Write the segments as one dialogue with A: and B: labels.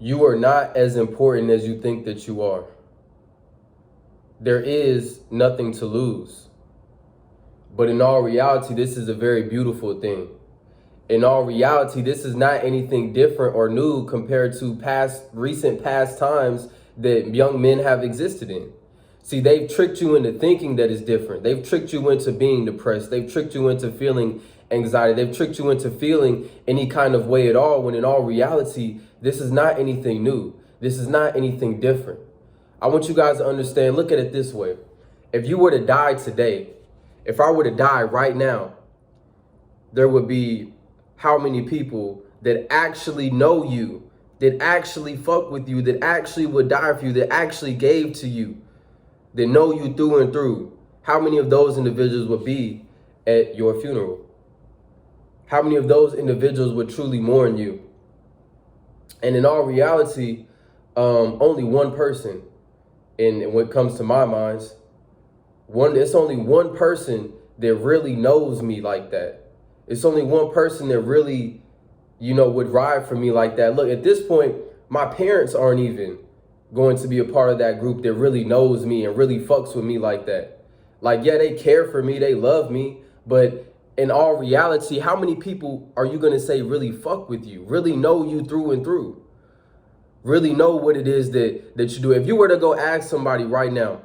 A: You are not as important as you think that you are. There is nothing to lose. But in all reality, this is a very beautiful thing. In all reality, this is not anything different or new compared to recent past times that young men have existed in. See, they've tricked you into thinking that it's different. They've tricked you into being depressed. They've tricked you into feeling anxiety. They've tricked you into feeling any kind of way at all, when in all reality, this is not anything new. This is not anything different. I want you guys to understand, look at it this way. If you were to die today, if I were to die right now, there would be how many people that actually know you, that actually fuck with you, that actually would die for you, that actually gave to you, that know you through and through. How many of those individuals would be at your funeral? How many of those individuals would truly mourn you? And in all reality, only one person, and when it comes to my minds, it's only one person that really knows me like that. It's only one person that really, would ride for me like that. Look, at this point, my parents aren't even going to be a part of that group that really knows me and really fucks with me like that. Like, yeah, they care for me, they love me, but in all reality, how many people are you going to say really fuck with you, really know you through and through, really know what it is that you do? If you were to go ask somebody right now,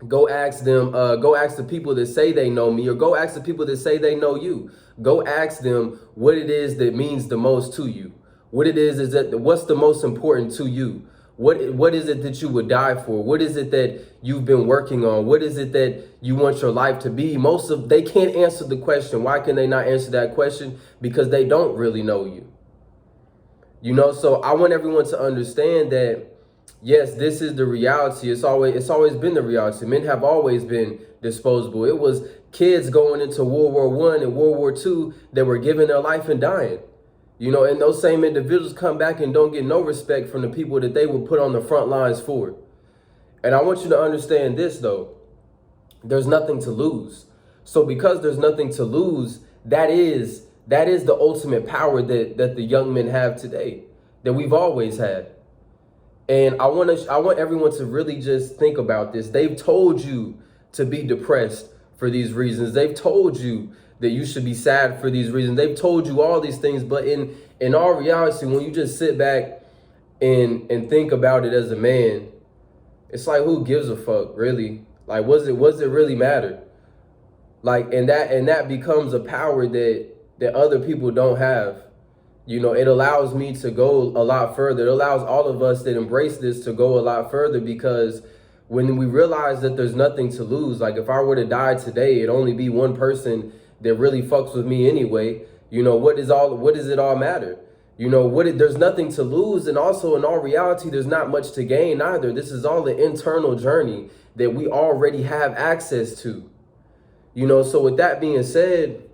A: go ask them, go ask the people that say they know me, or go ask the people that say they know you. Go ask them what it is that means the most to you. What it is that what's the most important to you? What is it that you would die for? What is it that you've been working on? What is it that you want your life to be? They can't answer the question. Why can they not answer that question? Because they don't really know you. So I want everyone to understand that, yes, this is the reality. It's always been the reality. Men have always been disposable. It was kids going into World War I and World War II that were giving their life and dying. And those same individuals come back and don't get no respect from the people that they were put on the front lines for. And I want you to understand this, though. There's nothing to lose. So because there's nothing to lose, that is the ultimate power that the young men have today, that we've always had. And I want everyone to really just think about this. They've told you to be depressed for these reasons. They've told you that you should be sad for these reasons. They've told you all these things. But in all reality, when you just sit back and think about it as a man, it's like, who gives a fuck, really? Like, was it really matter? Like, and that becomes a power that other people don't have. It allows me to go a lot further. It allows all of us that embrace this to go a lot further, because when we realize that there's nothing to lose, like if I were to die today, it'd only be one person that really fucks with me anyway. What does it all matter? There's nothing to lose. And also, in all reality, there's not much to gain either. This is all the internal journey that we already have access to. So with that being said,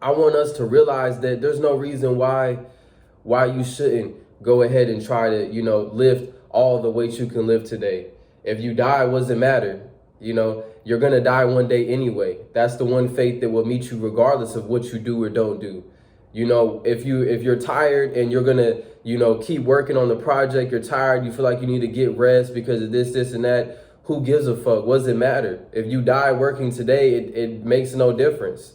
A: I want us to realize that there's no reason why you shouldn't go ahead and try to, lift all the weight you can lift today. If you die, what does it matter? You're going to die one day anyway. That's the one fate that will meet you regardless of what you do or don't do. If you're tired and you're going to, keep working on the project, you're tired, you feel like you need to get rest because of this, and that, who gives a fuck? What does it matter? If you die working today, it makes no difference.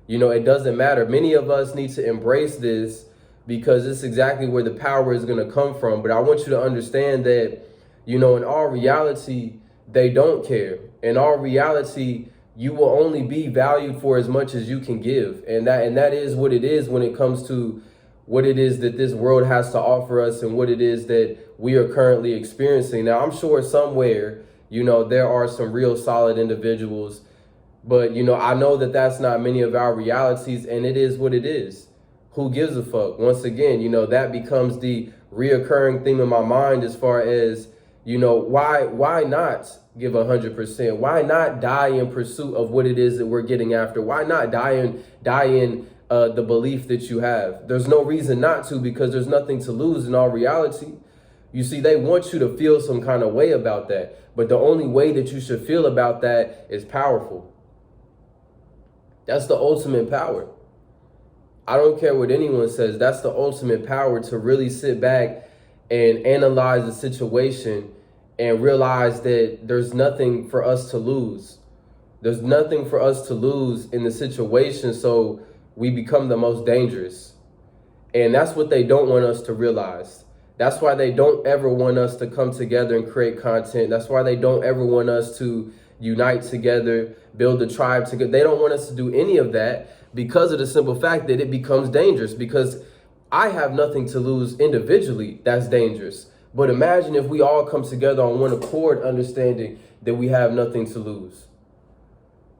A: It doesn't matter. Many of us need to embrace this because it's exactly where the power is going to come from. But I want you to understand that, in all reality, they don't care. In all reality, you will only be valued for as much as you can give. And that is what it is when it comes to what it is that this world has to offer us and what it is that we are currently experiencing. Now, I'm sure somewhere, there are some real solid individuals. But, I know that that's not many of our realities, and it is what it is. Who gives a fuck? Once again, that becomes the reoccurring theme in my mind as far as, why not give 100%? Why not die in pursuit of what it is that we're getting after? Why not die in the belief that you have? There's no reason not to, because there's nothing to lose in all reality. You see, they want you to feel some kind of way about that. But the only way that you should feel about that is powerful. That's the ultimate power. I don't care what anyone says. That's the ultimate power, to really sit back and analyze the situation and realize that there's nothing for us to lose. There's nothing for us to lose in the situation, so we become the most dangerous. And that's what they don't want us to realize. That's why they don't ever want us to come together and create content. That's why they don't ever want us to unite together, build a tribe together. They don't want us to do any of that because of the simple fact that it becomes dangerous. Because I have nothing to lose individually. That's dangerous. But imagine if we all come together on one accord, understanding that we have nothing to lose.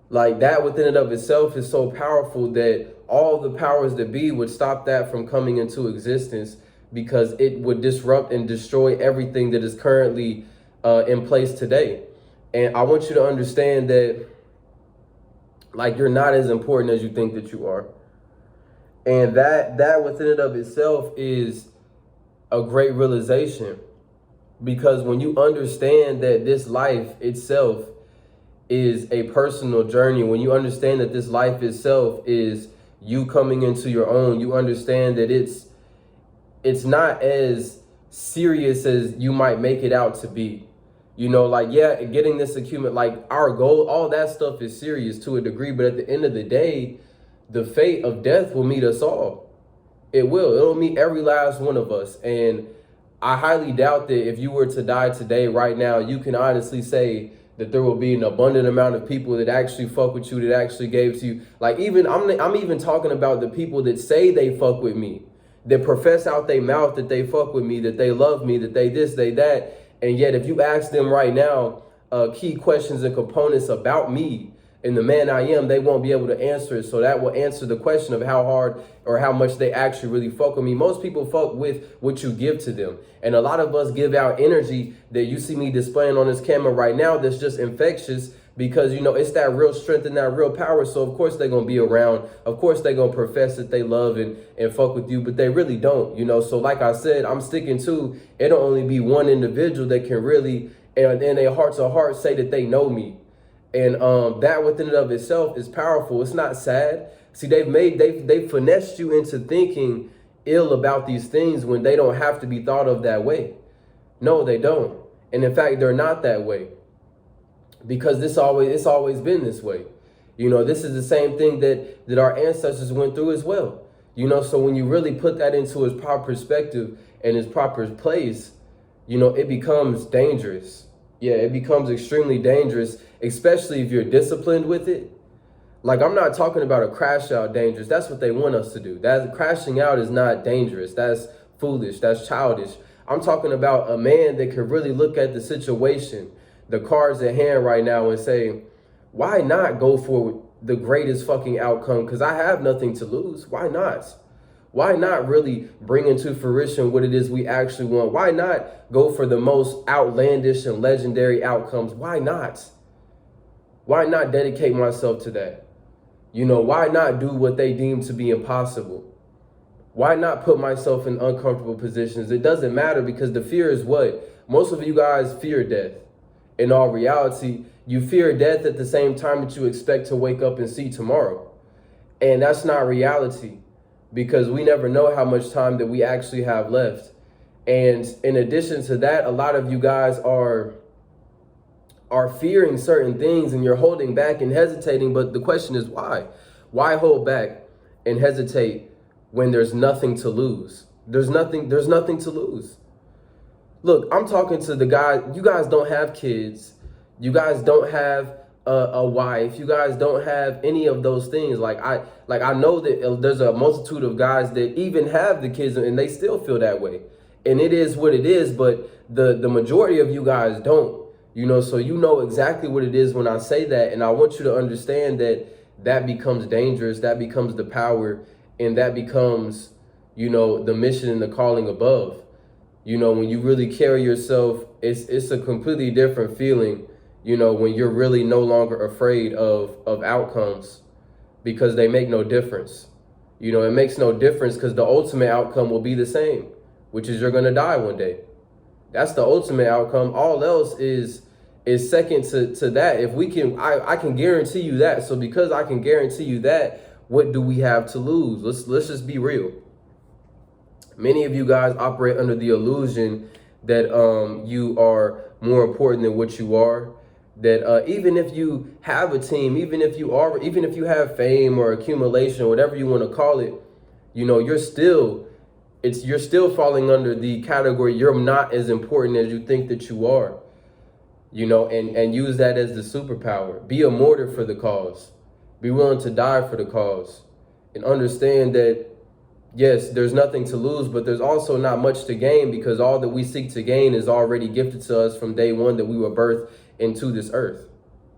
A: Like, that within and of itself is so powerful that all the powers that be would stop that from coming into existence, because it would disrupt and destroy everything that is currently in place today. And I want you to understand that, like, you're not as important as you think that you are. And that within and of itself is a great realization, because when you understand that this life itself is a personal journey, when you understand that this life itself is you coming into your own, you understand that it's not as serious as you might make it out to be. You know, like, yeah, getting this accumulate, like, our goal, all that stuff is serious to a degree, but at the end of the day, the fate of death will meet us all. It will. It'll meet every last one of us. And I highly doubt that if you were to die today, right now, you can honestly say that there will be an abundant amount of people that actually fuck with you, that actually gave to you. Like, even I'm even talking about the people that say they fuck with me, that profess out their mouth that they fuck with me, that they love me, that they this, they that. And yet, if you ask them right now key questions and components about me and the man I am, they won't be able to answer it. So that will answer the question of how hard or how much they actually really fuck with me. Most people fuck with what you give to them. And a lot of us give out energy that you see me displaying on this camera right now that's just infectious, because, you know, it's that real strength and that real power. So of course they're going to be around. Of course they're going to profess that they love and fuck with you, but they really don't, you know. So like I said, I'm sticking to, it'll only be one individual that can really, and in their heart to heart, say that they know me. And that within and of itself is powerful. It's not sad. See, they've finessed you into thinking ill about these things when they don't have to be thought of that way. No, they don't. And in fact, they're not that way, because it's always been this way. You know, this is the same thing that our ancestors went through as well. You know, so when you really put that into its proper perspective and its proper place, you know, it becomes dangerous. Yeah, it becomes extremely dangerous, especially if you're disciplined with it. Like, I'm not talking about a crash out dangerous. That's what they want us to do. That crashing out is not dangerous. That's foolish. That's childish. I'm talking about a man that can really look at the situation, the cards at hand right now, and say, why not go for the greatest fucking outcome? Because I have nothing to lose. Why not? Why not really bring into fruition what it is we actually want? Why not go for the most outlandish and legendary outcomes? Why not? Why not dedicate myself to that? You know, why not do what they deem to be impossible? Why not put myself in uncomfortable positions? It doesn't matter, because the fear is what? Most of you guys fear death. In all reality, you fear death at the same time that you expect to wake up and see tomorrow. And that's not reality, because we never know how much time that we actually have left. And in addition to that, a lot of you guys are fearing certain things, and you're holding back and hesitating. But the question is, why? Why hold back and hesitate when there's nothing to lose? There's nothing to lose. Look, I'm talking to the guy. You guys don't have kids. You guys don't have a wife. You guys don't have any of those things. Like I know that there's a multitude of guys that even have the kids and they still feel that way. And it is what it is, but the majority of you guys don't. You know, so you know exactly what it is when I say that. And I want you to understand that becomes dangerous. That becomes the power, and that becomes, you know, the mission and the calling above. You know, when you really carry yourself, it's a completely different feeling, you know, when you're really no longer afraid of outcomes, because they make no difference. You know, it makes no difference, because the ultimate outcome will be the same, which is you're going to die one day. That's the ultimate outcome. All else is second to that. If we can, I can guarantee you that. So because I can guarantee you that, what do we have to lose? Let's just be real. Many of you guys operate under the illusion that you are more important than what you are. That even if you have a team, even if you have fame or accumulation, whatever you want to call it, you know, you're still falling under the category you're not as important as you think that you are. You know, and use that as the superpower. Be a martyr for the cause. Be willing to die for the cause. And understand that, yes, there's nothing to lose, but there's also not much to gain, because all that we seek to gain is already gifted to us from day one that we were birthed into this earth.